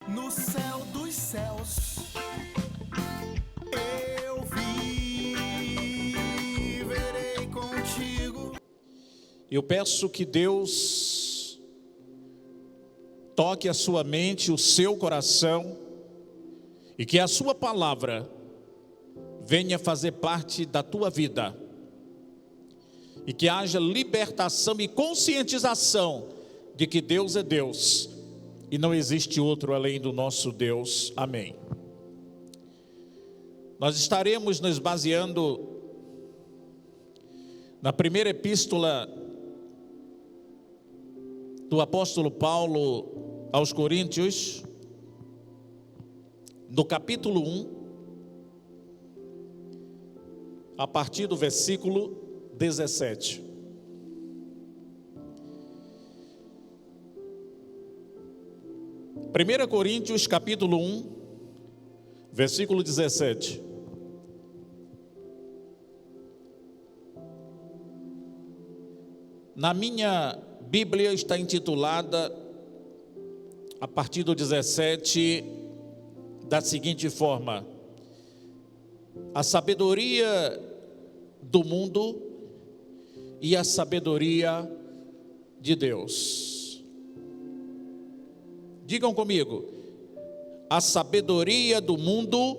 no céu dos céus, eu viverei contigo. Eu peço que Deus toque a sua mente, o seu coração, e que a sua palavra venha fazer parte da tua vida, e que haja libertação e conscientização de que Deus é Deus e não existe outro além do nosso Deus. Amém. Nós estaremos nos baseando na primeira epístola do apóstolo Paulo aos Coríntios, no capítulo 1, a partir do versículo 17. Primeira Coríntios capítulo 1, versículo 17. Na minha Bíblia está intitulada, a partir do 17, da seguinte forma: a sabedoria do mundo e a sabedoria de Deus. Digam comigo: a sabedoria do mundo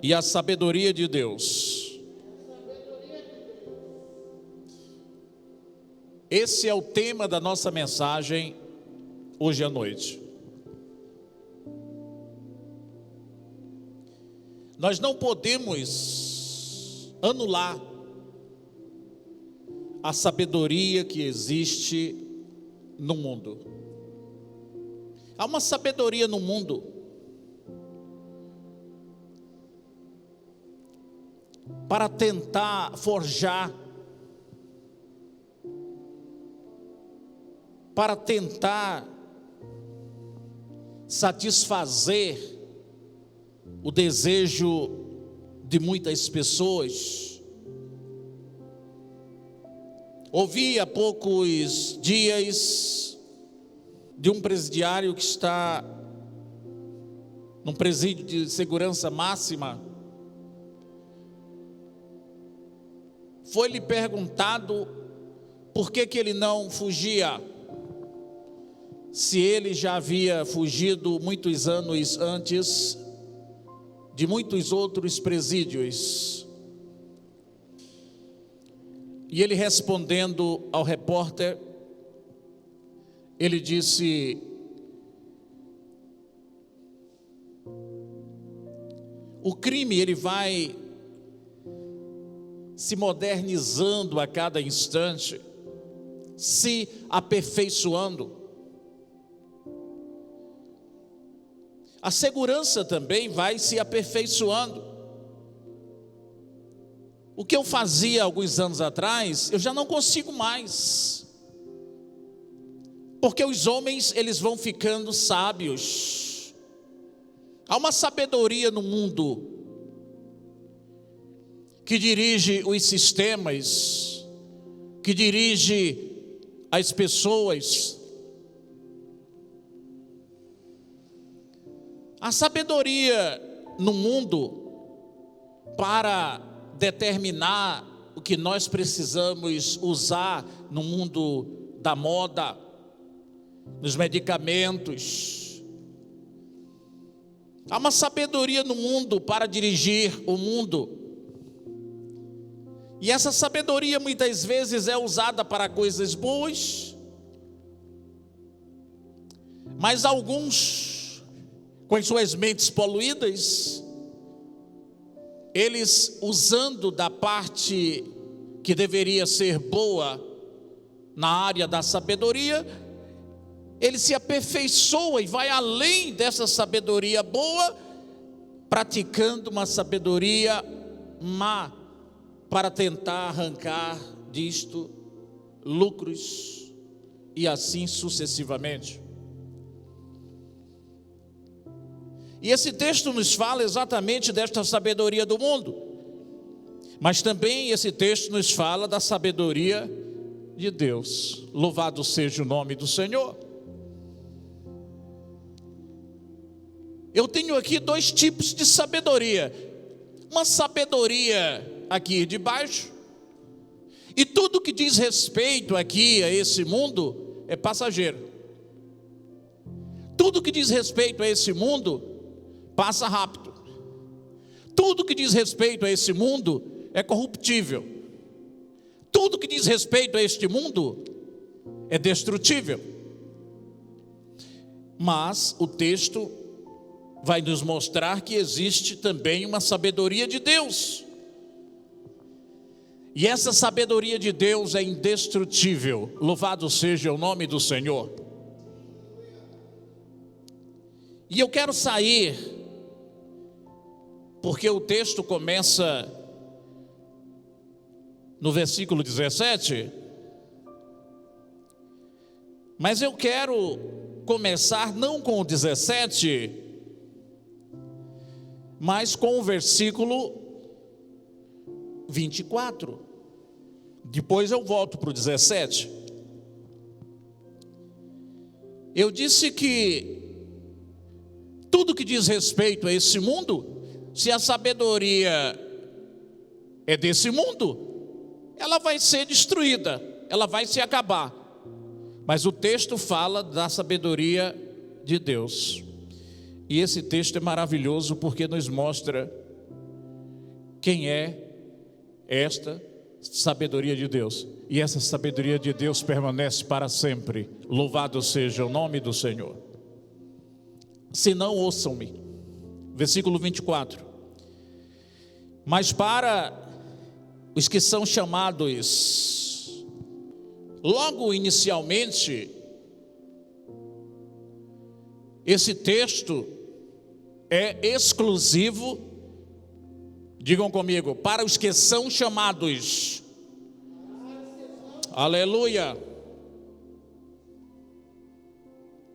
e a sabedoria de Deus. Esse é o tema da nossa mensagem hoje à noite. Nós não podemos anular a sabedoria que existe no mundo. Há uma sabedoria no mundo para tentar forjar, para tentar satisfazer o desejo de muitas pessoas. Ouvi há poucos dias de um presidiário que está num presídio de segurança máxima. Foi-lhe perguntado por que ele não fugia, se ele já havia fugido muitos anos antes de muitos outros presídios. E ele, respondendo ao repórter, ele disse: o crime ele vai se modernizando a cada instante, se aperfeiçoando. A segurança também vai se aperfeiçoando. O que eu fazia alguns anos atrás, eu já não consigo mais. Porque os homens, eles vão ficando sábios. Há uma sabedoria no mundo que dirige os sistemas, que dirige as pessoas. A sabedoria no mundo para determinar o que nós precisamos usar no mundo da moda, nos medicamentos. Há uma sabedoria no mundo para dirigir o mundo. E essa sabedoria muitas vezes é usada para coisas boas, mas alguns, com as suas mentes poluídas, eles, usando da parte que deveria ser boa na área da sabedoria, ele se aperfeiçoa e vai além dessa sabedoria boa, praticando uma sabedoria má, para tentar arrancar disto lucros e assim sucessivamente. E esse texto nos fala exatamente desta sabedoria do mundo, mas também esse texto nos fala da sabedoria de Deus. Louvado seja o nome do Senhor. eu tenho aqui dois tipos de sabedoria. Uma sabedoria aqui de baixo, e tudo que diz respeito aqui a esse mundo é passageiro. Tudo que diz respeito a esse mundo passa rápido. Tudo que diz respeito a esse mundo é corruptível. Tudo que diz respeito a este mundo é destrutível. Mas o texto vai nos mostrar que existe também uma sabedoria de Deus. E essa sabedoria de Deus é indestrutível. Louvado seja o nome do Senhor. E eu quero sair, porque o texto começa no versículo 17. Mas eu quero começar não com o 17, mas com o versículo 24. Depois eu volto para o 17. Eu disse que tudo que diz respeito a esse mundo, se a sabedoria é desse mundo, ela vai ser destruída, ela vai se acabar. Mas o texto fala da sabedoria de Deus. E esse texto é maravilhoso porque nos mostra quem é esta sabedoria de Deus. E essa sabedoria de Deus permanece para sempre. Louvado seja o nome do Senhor. Se não, ouçam-me. Versículo 24. Mas para os que são chamados, logo inicialmente, esse texto é exclusivo, digam comigo, para os que são chamados. Aleluia.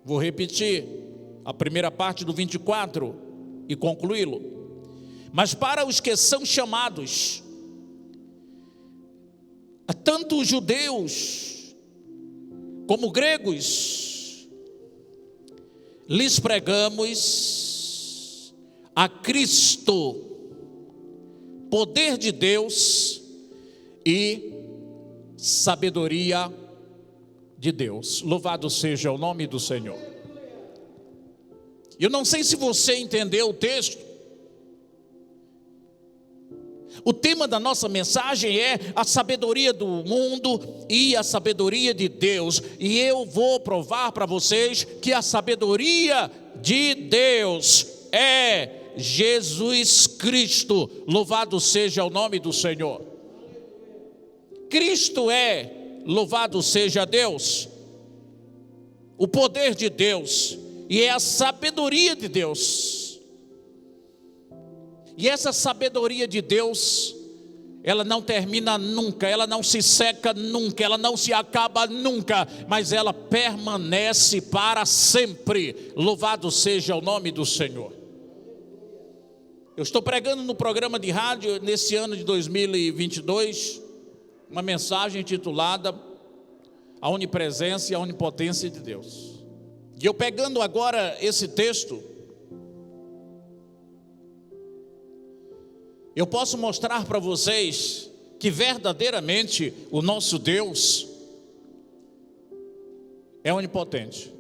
Vou repetir a primeira parte do 24 e concluí-lo. Mas para os que são chamados, tanto os judeus como gregos, lhes pregamos a Cristo, poder de Deus e sabedoria de Deus. Louvado seja o nome do Senhor. Eu não sei se você entendeu o texto. O tema da nossa mensagem é a sabedoria do mundo e a sabedoria de Deus. E eu vou provar para vocês que a sabedoria de Deus é Jesus Cristo. Louvado seja o nome do Senhor. Cristo é, louvado seja Deus, o poder de Deus e é a sabedoria de Deus. E essa sabedoria de Deus, ela não termina nunca, ela não se seca nunca, ela não se acaba nunca, mas ela permanece para sempre. Louvado seja o nome do Senhor. Eu estou pregando no programa de rádio nesse ano de 2022, uma mensagem intitulada A Onipresença e a Onipotência de Deus. E eu pegando agora esse texto, eu posso mostrar para vocês que verdadeiramente o nosso Deus é onipotente.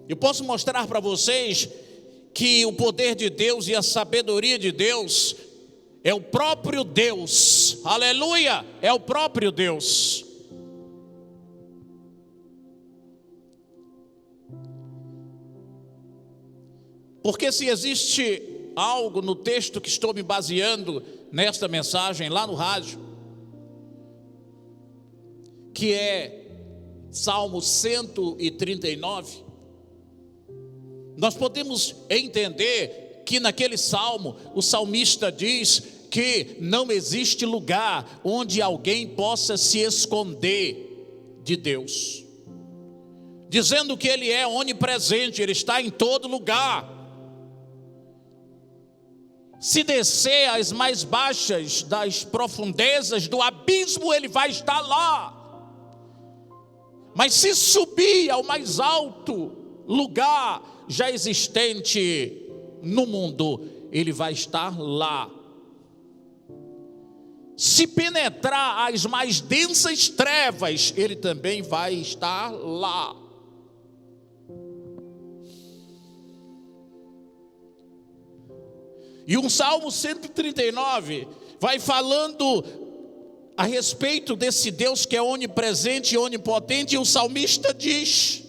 Eu posso mostrar para vocês que o poder de Deus e a sabedoria de Deus é o próprio Deus. Aleluia! É o próprio Deus. Porque se existe algo no texto que estou me baseando nesta mensagem lá no rádio, que é Salmo 139, nós podemos entender que naquele salmo o salmista diz que não existe lugar onde alguém possa se esconder de Deus, dizendo que Ele é onipresente, Ele está em todo lugar. Se descer às mais baixas das profundezas do abismo, Ele vai estar lá. Mas se subir ao mais alto lugar já existente no mundo, ele vai estar lá. Se penetrar as mais densas trevas, ele também vai estar lá. E um Salmo 139 vai falando a respeito desse Deus que é onipresente e onipotente, e o salmista diz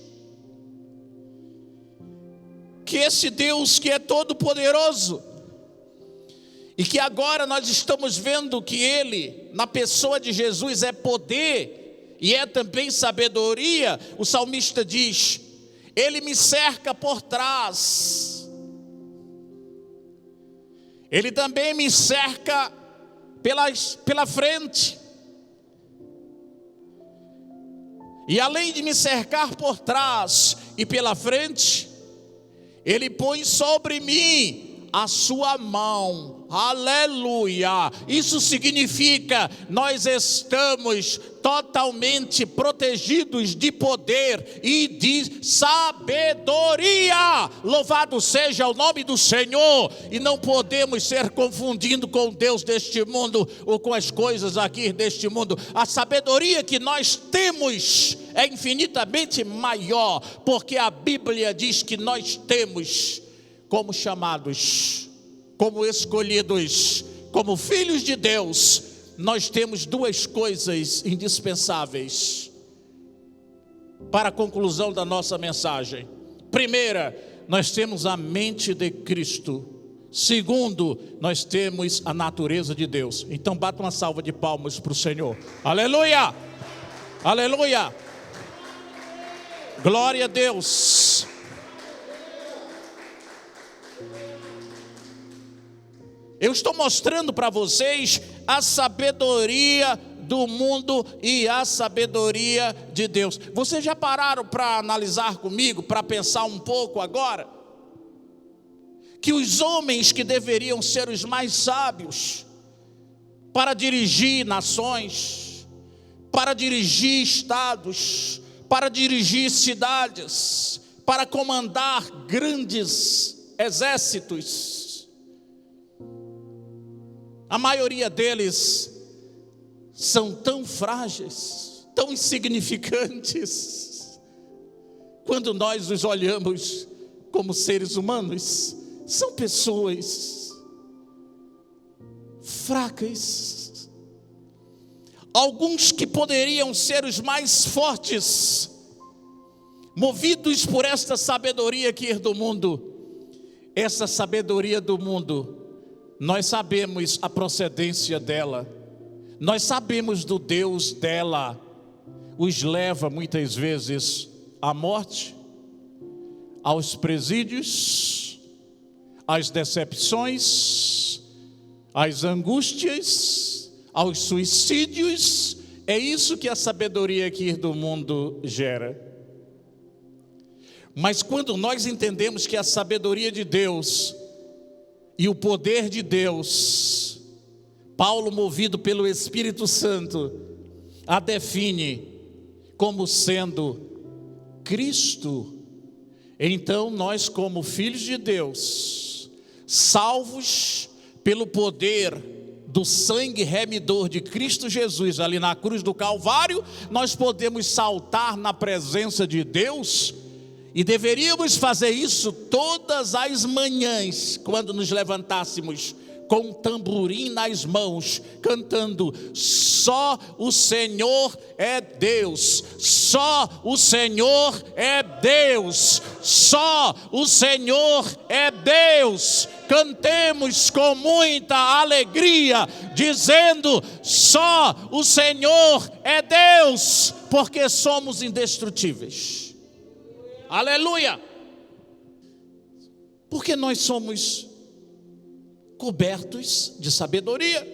que esse Deus que é todo poderoso, e que agora nós estamos vendo que Ele, na pessoa de Jesus, é poder e é também sabedoria. O salmista diz: Ele me cerca por trás, Ele também me cerca pela frente, e além de me cercar por trás e pela frente, Ele põe sobre mim a sua mão. Aleluia! Isso significa nós estamos totalmente protegidos de poder e de sabedoria. Louvado seja o nome do Senhor. E não podemos ser confundidos com o Deus deste mundo ou com as coisas aqui deste mundo. A sabedoria que nós temos é infinitamente maior, porque a Bíblia diz que nós temos como chamados, como escolhidos, como filhos de Deus, nós temos duas coisas indispensáveis para a conclusão da nossa mensagem. Primeira, nós temos a mente de Cristo. Segundo, nós temos a natureza de Deus. Então bata uma salva de palmas para o Senhor. Aleluia! Aleluia! Glória a Deus! Eu estou mostrando para vocês a sabedoria do mundo e a sabedoria de Deus. Vocês já pararam para analisar comigo, para pensar um pouco agora? Que os homens que deveriam ser os mais sábios para dirigir nações, para dirigir estados, para dirigir cidades, para comandar grandes exércitos, a maioria deles são tão frágeis, tão insignificantes, quando nós os olhamos como seres humanos. São pessoas fracas. Alguns que poderiam ser os mais fortes, movidos por esta sabedoria aqui do mundo. Essa sabedoria do mundo, nós sabemos a procedência dela, nós sabemos do Deus dela, os leva muitas vezes à morte, aos presídios, às decepções, às angústias, aos suicídios. É isso que a sabedoria aqui do mundo gera. Mas quando nós entendemos que a sabedoria de Deus e o poder de Deus, Paulo, movido pelo Espírito Santo, a define como sendo Cristo. Então nós, como filhos de Deus, salvos pelo poder do sangue remidor de Cristo Jesus, ali na cruz do Calvário, nós podemos saltar na presença de Deus. E deveríamos fazer isso todas as manhãs, quando nos levantássemos com um tamborim nas mãos, cantando: só o Senhor é Deus, só o Senhor é Deus, só o Senhor é Deus. Cantemos com muita alegria, dizendo: só o Senhor é Deus, porque somos indestrutíveis. Aleluia! Porque nós somos cobertos de sabedoria,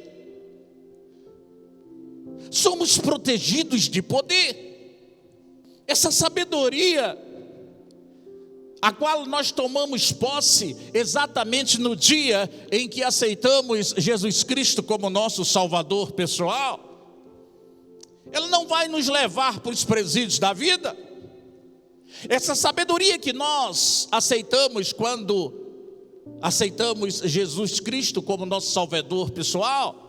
somos protegidos de poder. Essa sabedoria, a qual nós tomamos posse exatamente no dia em que aceitamos Jesus Cristo como nosso Salvador pessoal, ela não vai nos levar para os presídios da vida. Essa sabedoria que nós aceitamos quando aceitamos Jesus Cristo como nosso Salvador pessoal,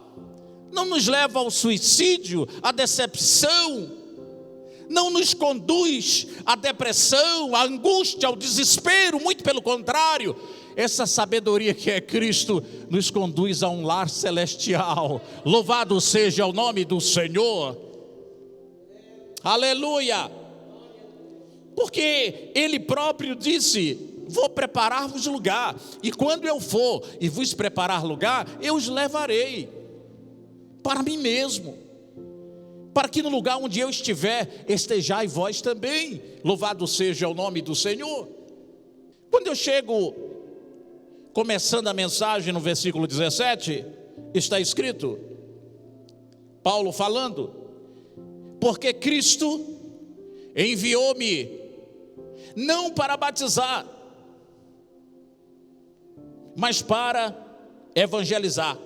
não nos leva ao suicídio, à decepção, não nos conduz à depressão, à angústia, ao desespero, muito pelo contrário. Essa sabedoria que é Cristo nos conduz a um lar celestial. Louvado seja o nome do Senhor. Aleluia. Porque Ele próprio disse: vou preparar-vos lugar, e quando eu for e vos preparar lugar, eu os levarei para mim mesmo, para que no lugar onde eu estiver, estejai vós também. Louvado seja o nome do Senhor. Quando eu chego, começando a mensagem no versículo 17, está escrito, Paulo falando: porque Cristo enviou-me, não para batizar, mas para evangelizar,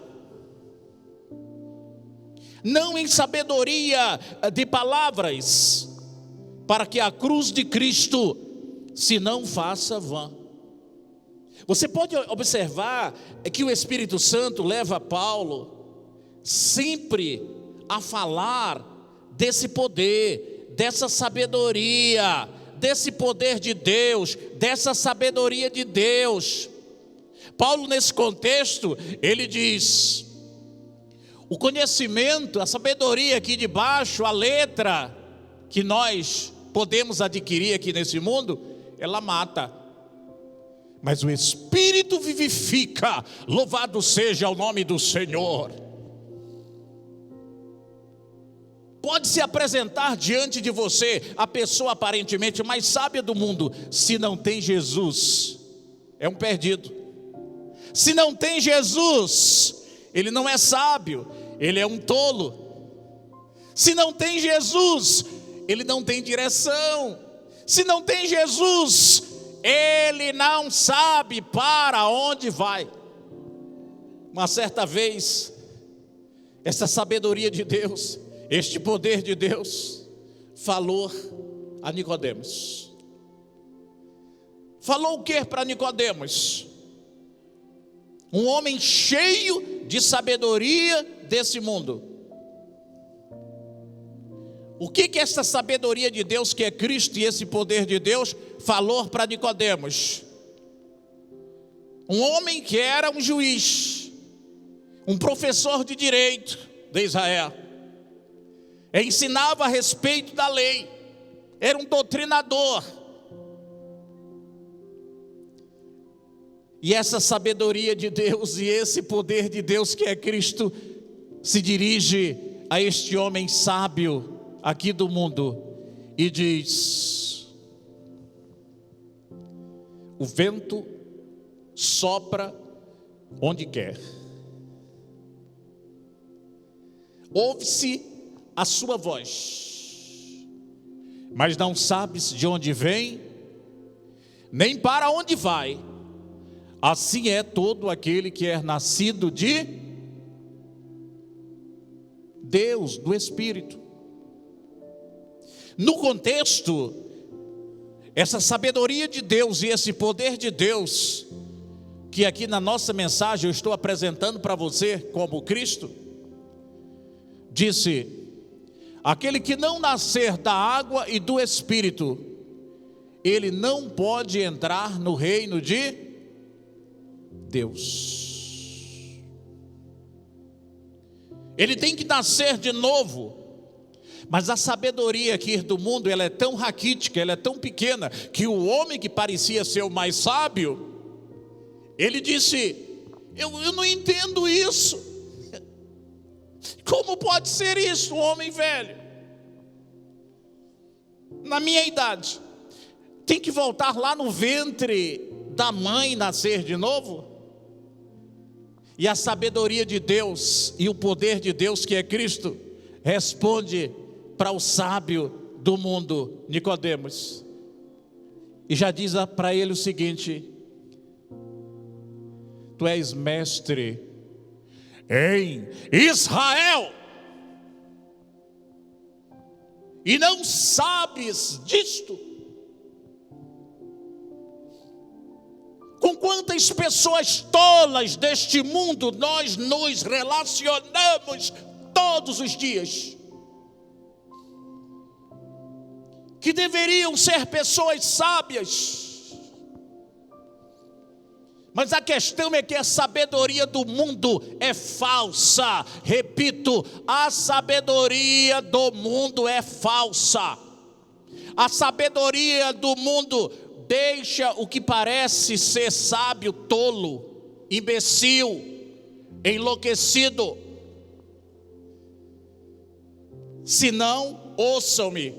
não em sabedoria de palavras, para que a cruz de Cristo se não faça vã. Você pode observar que o Espírito Santo leva Paulo sempre a falar desse poder, dessa sabedoria, desse poder de Deus, dessa sabedoria de Deus. Paulo, nesse contexto, ele diz: o conhecimento, a sabedoria aqui de baixo, a letra que nós podemos adquirir aqui nesse mundo, ela mata, mas o Espírito vivifica. Louvado seja o nome do Senhor. Pode se apresentar diante de você a pessoa aparentemente mais sábia do mundo, se não tem Jesus, é um perdido. Se não tem Jesus, ele não é sábio, ele é um tolo. Se não tem Jesus, ele não tem direção. Se não tem Jesus, ele não sabe para onde vai. Uma certa vez, essa sabedoria de Deus, este poder de Deus, falou a Nicodemos. Falou o que para Nicodemos? Um homem cheio de sabedoria desse mundo. O que essa sabedoria de Deus, que é Cristo, e esse poder de Deus, falou para Nicodemos? Um homem que era um juiz, um professor de direito de Israel, ensinava a respeito da lei, era um doutrinador. E essa sabedoria de Deus e esse poder de Deus que é Cristo se dirige a este homem sábio aqui do mundo e diz: o vento sopra onde quer, ouve-se a sua voz, mas não sabes de onde vem, nem para onde vai. Assim é todo aquele que é nascido de Deus, do Espírito. No contexto, essa sabedoria de Deus e esse poder de Deus, que aqui na nossa mensagem eu estou apresentando para você como Cristo, disse: aquele que não nascer da água e do Espírito, ele não pode entrar no reino de Deus. Ele tem que nascer de novo. Mas a sabedoria aqui do mundo, ela é tão raquítica, ela é tão pequena, que o homem que parecia ser o mais sábio, ele disse: eu não entendo isso. Como pode ser isso, um homem velho, na minha idade, tem que voltar lá no ventre da mãe e nascer de novo? E a sabedoria de Deus e o poder de Deus, que é Cristo, responde para o sábio do mundo, Nicodemos, e já diz para ele o seguinte: tu és mestre em Israel. e não sabes disto? Com quantas pessoas tolas deste mundo nós nos relacionamos todos os dias, que deveriam ser pessoas sábias, mas a questão é que a sabedoria do mundo é falsa. Repito, a sabedoria do mundo é falsa. A sabedoria do mundo deixa o que parece ser sábio tolo, imbecil, enlouquecido. Se não, ouçam-me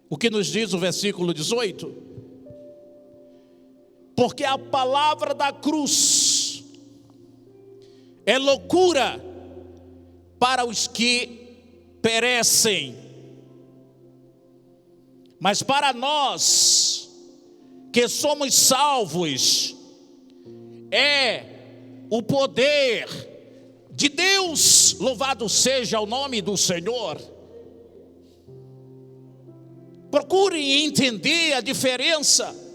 o que nos diz o versículo 18: porque a palavra da cruz é loucura para os que perecem, mas para nós que somos salvos é o poder de Deus. Louvado seja o nome do Senhor. Procurem entender a diferença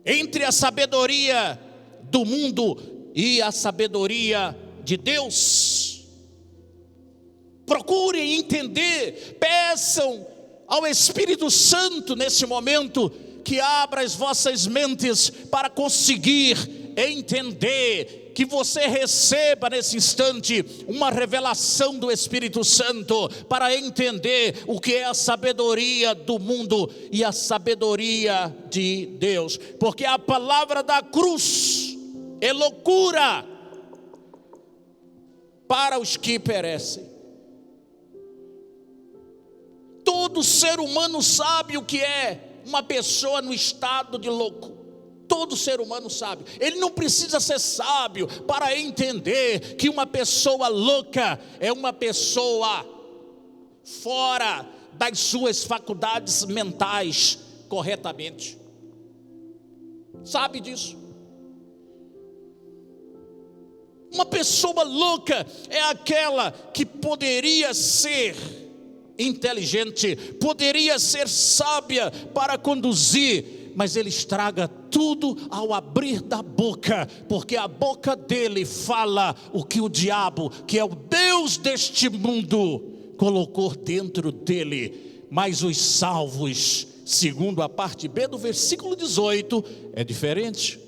entre a sabedoria do mundo e a sabedoria de Deus. Procurem entender, peçam ao Espírito Santo nesse momento que abra as vossas mentes para conseguir entender, que você receba nesse instante uma revelação do Espírito Santo para entender o que é a sabedoria do mundo e a sabedoria de Deus. Porque a palavra da cruz é loucura para os que perecem. Todo ser humano sabe o que é uma pessoa no estado de louco. Todo ser humano sabe. Ele não precisa ser sábio para entender que uma pessoa louca é uma pessoa fora das suas faculdades mentais corretamente. Sabe disso? Uma pessoa louca é aquela que poderia ser inteligente, poderia ser sábia para conduzir, mas ele estraga tudo ao abrir da boca, porque a boca dele fala o que o diabo, que é o Deus deste mundo, colocou dentro dele. Mas os salvos, segundo a parte B do versículo 18, é diferente.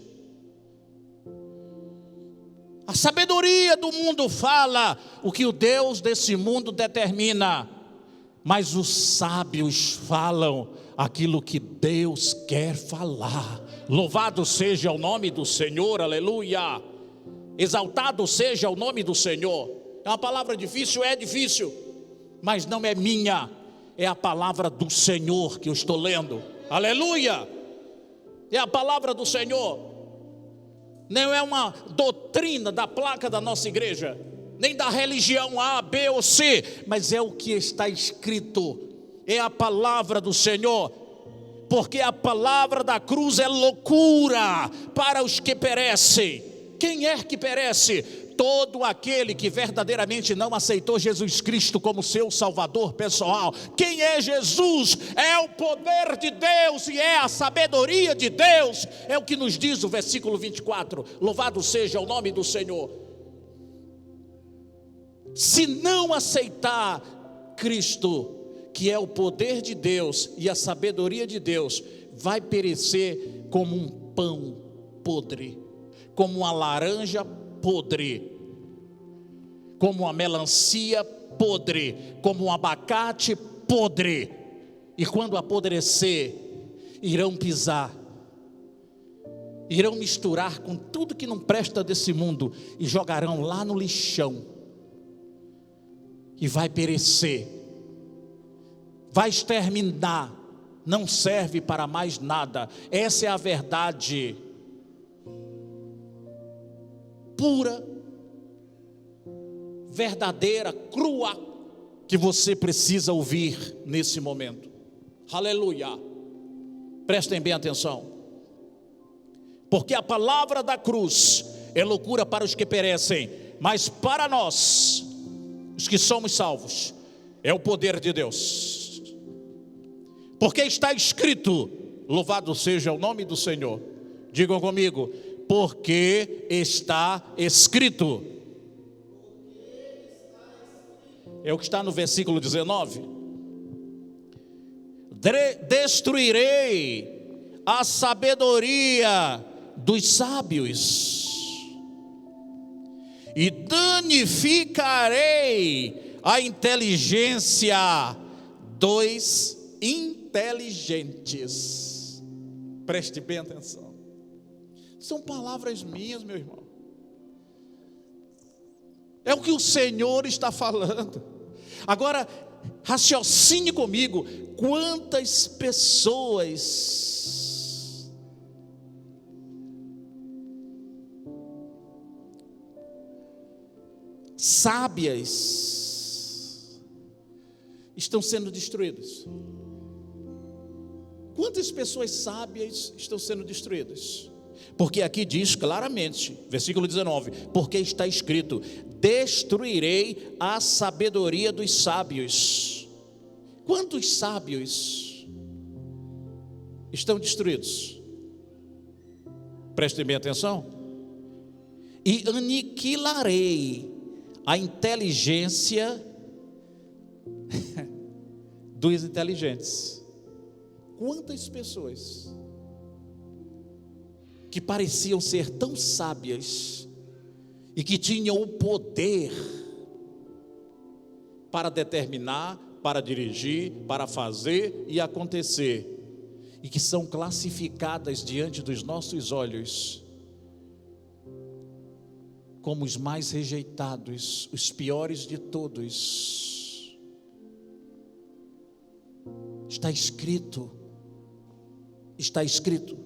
A sabedoria do mundo fala o que o Deus desse mundo determina, mas os sábios falam aquilo que Deus quer falar. Louvado seja o nome do Senhor, aleluia. Exaltado seja o nome do Senhor. É uma palavra difícil, mas não é minha, é a palavra do Senhor que eu estou lendo, aleluia. É a palavra do Senhor. Não é uma doutrina da placa da nossa igreja, nem da religião A, B ou C, mas é o que está escrito, é a palavra do Senhor. Porque a palavra da cruz é loucura para os que perecem. Quem é que perece? Todo aquele que verdadeiramente não aceitou Jesus Cristo como seu Salvador pessoal. Quem é Jesus? É o poder de Deus e é a sabedoria de Deus. É o que nos diz o versículo 24. Louvado seja o nome do Senhor. Se não aceitar Cristo, que é o poder de Deus e a sabedoria de Deus, vai perecer como um pão podre, como uma laranja podre, como uma melancia podre, como um abacate podre. E quando apodrecer, irão pisar, irão misturar com tudo que não presta desse mundo e jogarão lá no lixão, e vai perecer, vai exterminar, não serve para mais nada. Essa é a verdade pura, verdadeira, crua, que você precisa ouvir nesse momento. Aleluia. Prestem bem atenção, porque a palavra da cruz é loucura para os que perecem, mas para nós, os que somos salvos, é o poder de Deus. Porque está escrito, louvado seja o nome do Senhor. Digam comigo, porque está escrito. É o que está no versículo 19. Destruirei a sabedoria dos sábios e danificarei a inteligência dos inteligentes. Preste bem atenção. São palavras minhas, meu irmão. É o que o Senhor está falando. Agora, raciocine comigo. Quantas pessoas sábias estão sendo destruídas? Quantas pessoas sábias estão sendo destruídas? Porque aqui diz claramente, versículo 19, porque está escrito, destruirei a sabedoria dos sábios. Quantos sábios estão destruídos? Prestem bem atenção. E aniquilarei a inteligência dos inteligentes. Quantas pessoas que pareciam ser tão sábias e que tinham o poder para determinar, para dirigir, para fazer e acontecer, e que são classificadas diante dos nossos olhos como os mais rejeitados, os piores de todos. Está escrito. Está escrito.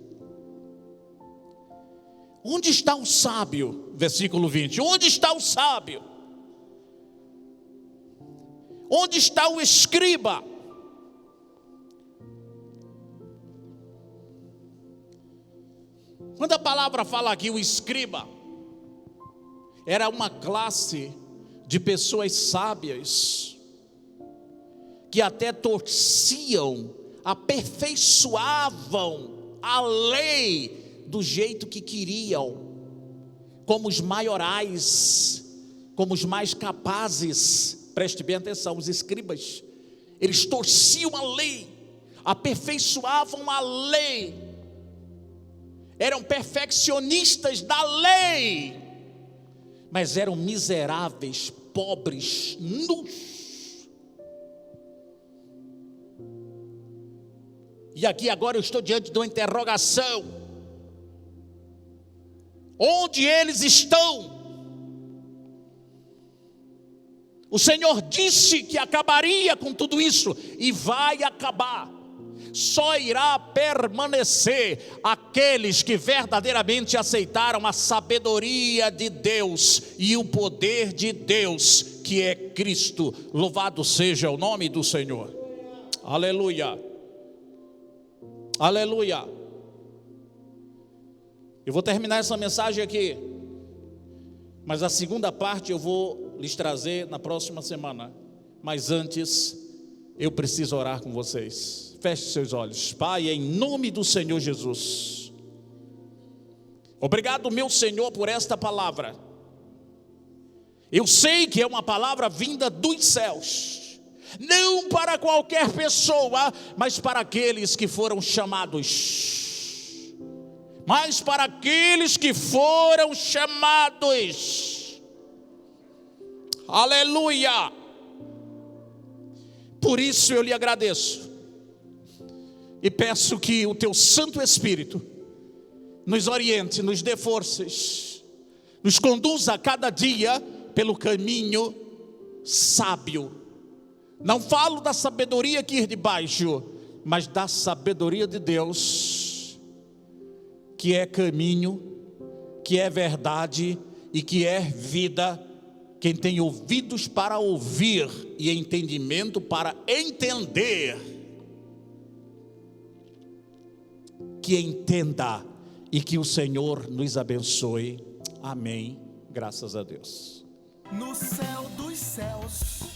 Onde está o sábio? Versículo 20. Onde está o sábio? Onde está o escriba? Quando a palavra fala aqui o escriba, era uma classe de pessoas sábias que até torciam, aperfeiçoavam a lei do jeito que queriam, como os maiorais, como os mais capazes. Preste bem atenção, os escribas, eles torciam a lei, aperfeiçoavam a lei, eram perfeccionistas da lei, mas eram miseráveis, pobres, nus. E aqui agora eu estou diante de uma interrogação: onde eles estão? O Senhor disse que acabaria com tudo isso, e vai acabar. Só irá permanecer aqueles que verdadeiramente aceitaram a sabedoria de Deus e o poder de Deus, que é Cristo. Louvado seja o nome do Senhor. Aleluia. Aleluia. Eu vou terminar essa mensagem aqui, mas a segunda parte eu vou lhes trazer na próxima semana. Mas antes, eu preciso orar com vocês. Feche seus olhos. Pai, em nome do Senhor Jesus, obrigado, meu Senhor, por esta palavra. Eu sei que é uma palavra vinda dos céus, não para qualquer pessoa, mas para aqueles que foram chamados. Mas para aqueles que foram chamados. Aleluia. Por isso eu lhe agradeço e peço que o teu Santo Espírito nos oriente, nos dê forças, nos conduza a cada dia pelo caminho sábio. Não falo da sabedoria aqui de baixo, mas da sabedoria de Deus, que é caminho, que é verdade e que é vida. Quem tem ouvidos para ouvir e entendimento para entender, que entenda, e que o Senhor nos abençoe. Amém. Graças a Deus. no céu dos céus.